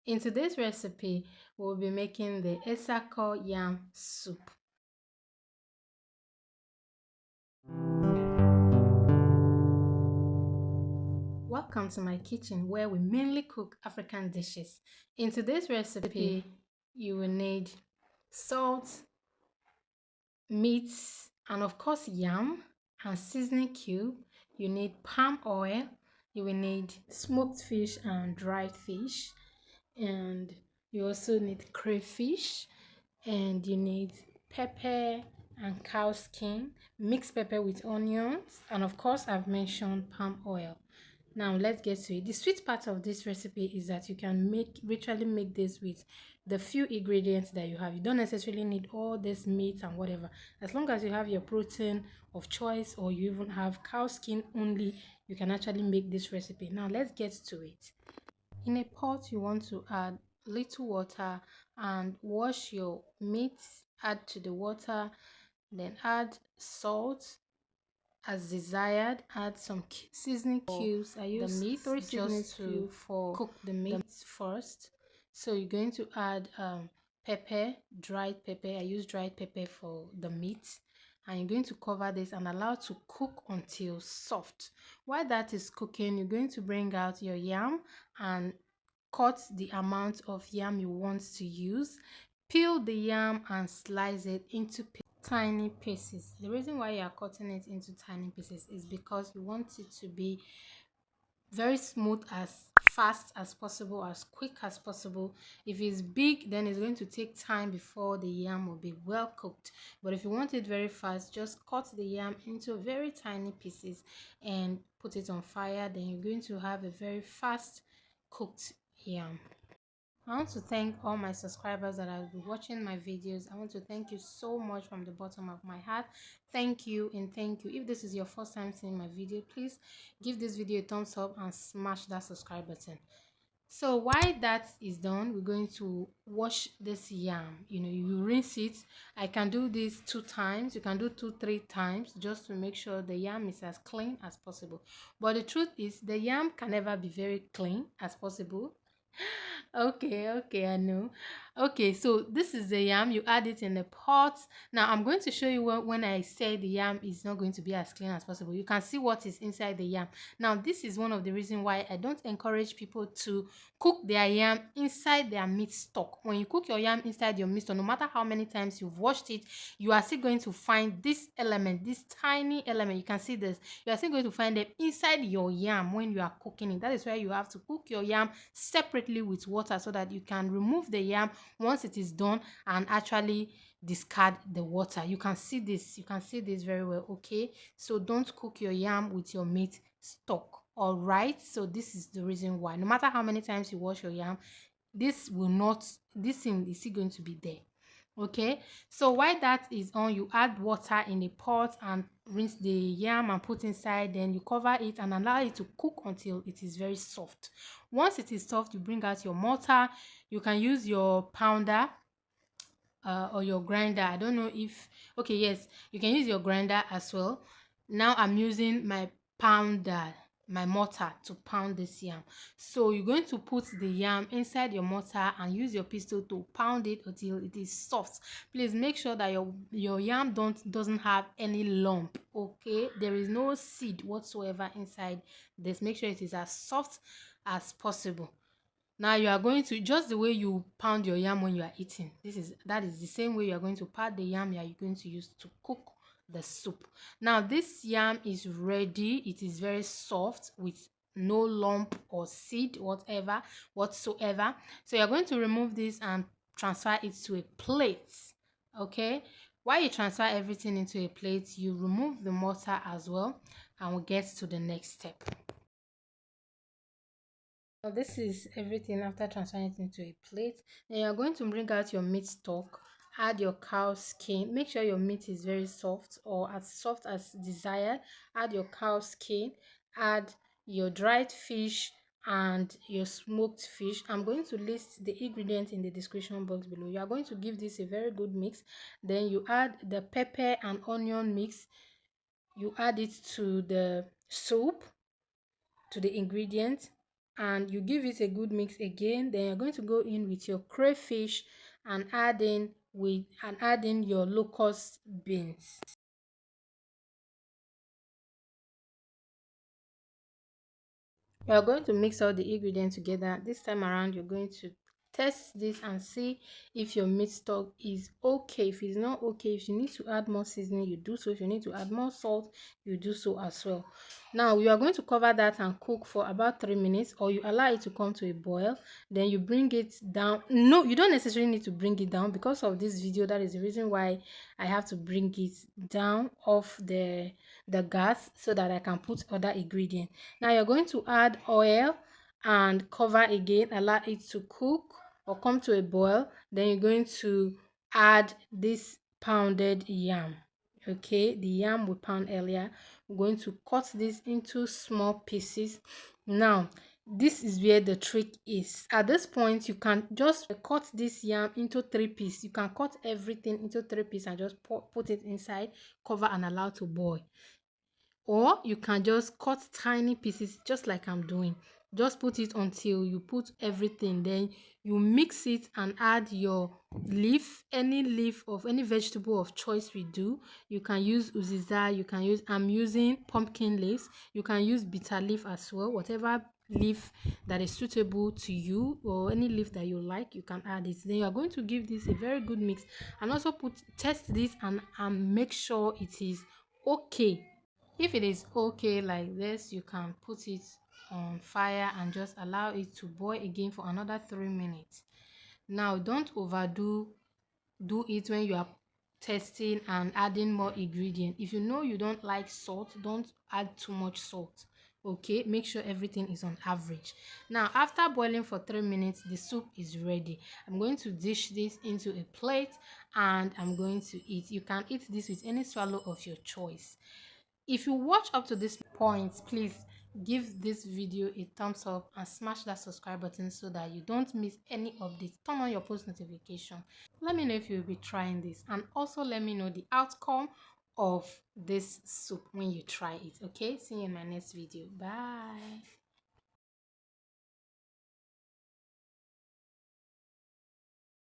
In today's recipe, we'll be making the Esako Yam Soup. Welcome to my kitchen where we mainly cook African dishes. In today's recipe, you will need salt, meat, and of course yam and seasoning cube. You need palm oil. You will need smoked fish and dried fish, and you also need crayfish, and you need pepper and cow skin, mixed pepper with onions, and of course I've mentioned palm oil. Now let's get to it. The sweet part of this recipe is that you can literally make this with the few ingredients that you have. You don't necessarily need all this meat and whatever. As long as you have your protein of choice, or you even have cow skin only, you can actually make this recipe. Now let's get to it. In a pot, you want to add little water and wash your meat. Add to the water, then add salt as desired. Add some seasoning cubes. I use the meat just to cook the meat first. So you're going to add pepper, dried pepper. I use dried pepper for the meat, and you're going to cover this and allow it to cook until soft. While that is cooking, you're going to bring out your yam and cut the amount of yam you want to use. Peel the yam and slice it into tiny pieces. The reason why you are cutting it into tiny pieces is because you want it to be very smooth, as fast as possible, as quick as possible. If it's big, then it's going to take time before the yam will be well cooked. But if you want it very fast, just cut the yam into very tiny pieces and put it on fire. Then you're going to have a very fast cooked yam. I want to thank all my subscribers that have been watching my videos. I want to thank you so much from the bottom of my heart. Thank you and thank you. If this is your first time seeing my video, please give this video a thumbs up and smash that subscribe button. So while that is done, we're going to wash this yam. You rinse it. I can do this 2 times. You can do 2-3 times just to make sure the yam is as clean as possible. But the truth is, the yam can never be very clean as possible. Okay, I know. Okay, so this is the yam. You add it in the pot. Now I'm going to show you when I say the yam is not going to be as clean as possible. You can see what is inside the yam. Now this is one of the reasons why I don't encourage people to cook their yam inside their meat stock. When you cook your yam inside your meat stock, no matter how many times you've washed it, you are still going to find this element, this tiny element. You can see this. You are still going to find them inside your yam when you are cooking it. That is why you have to cook your yam separately with water, so that you can remove the yam once it is done and actually discard the water. You can see this very well. Okay, so don't cook your yam with your meat stock. All right, so this is the reason why. No matter how many times you wash your yam, this thing is still going to be there. Okay, so while that is on, you add water in a pot and rinse the yam and put inside. Then you cover it and allow it to cook until it is very soft. Once it is soft, you bring out your mortar. You can use your pounder or your grinder. I don't know if, okay, yes, you can use your grinder as well. Now I'm using my pounder, my mortar, to pound this yam. So you're going to put the yam inside your mortar and use your pistol to pound it until it is soft. Please make sure that your yam doesn't have any lump. Okay, there is no seed whatsoever inside this. Make sure it is as soft as possible. Now you are going to, just the way you pound your yam when you are eating, that is the same way you are going to pound the yam you are going to use to cook the soup. Now this yam is ready. It is very soft with no lump or seed whatsoever. So you're going to remove this and transfer it to a plate. Okay, while you transfer everything into a plate, you remove the mortar as well, and we'll get to the next step. So this is everything after transferring it into a plate. Then you're going to bring out your meat stock, add your cow skin. Make sure your meat is very soft, or as soft as desired. Add your cow skin, add your dried fish and your smoked fish. I'm going to list the ingredients in the description box below. You are going to give this a very good mix. Then you add the pepper and onion mix. You add it to the soup, to the ingredients, and you give it a good mix again. Then you're going to go in with your crayfish and add in your locust beans. You are going to mix all the ingredients together. This time around, you're going to test this and see if your meat stock is okay. If it's not okay, if you need to add more seasoning, you do so. If you need to add more salt, you do so as well. Now you are going to cover that and cook for about 3 minutes, or you allow it to come to a boil. Then you bring it down. No, you don't necessarily need to bring it down. Because of this video, that is the reason why I have to bring it down off the gas so that I can put other ingredients. Now you're going to add oil and cover again, allow it to cook or come to a boil. Then you're going to add this pounded yam. Okay, the yam we pound earlier. We're going to cut this into small pieces. Now this is where the trick is. At this point, you can just cut this yam into 3 pieces. You can cut everything into 3 pieces and just put it inside, cover and allow to boil. Or you can just cut tiny pieces just like I'm doing. Just put it until you put everything, then you mix it and add your leaf, any leaf of any vegetable of choice we do. You can use uziza, you can use, I'm using pumpkin leaves, you can use bitter leaf as well. Whatever leaf that is suitable to you, or any leaf that you like, you can add it. Then you are going to give this a very good mix and also test this and make sure it is okay. If it is okay like this, you can put it on fire and just allow it to boil again for another 3 minutes. Now don't overdo it when you are testing and adding more ingredient. If you know you don't like salt, don't add too much salt. Okay, make sure everything is on average. Now after boiling for 3 minutes, the soup is ready. I'm going to dish this into a plate and I'm going to eat. You can eat this with any swallow of your choice. If you watch up to this point, please give this video a thumbs up and smash that subscribe button so that you don't miss any updates. Turn on your post notification. Let me know if you'll be trying this, and also let me know the outcome of this soup when you try it. Okay, see you in my next video. Bye.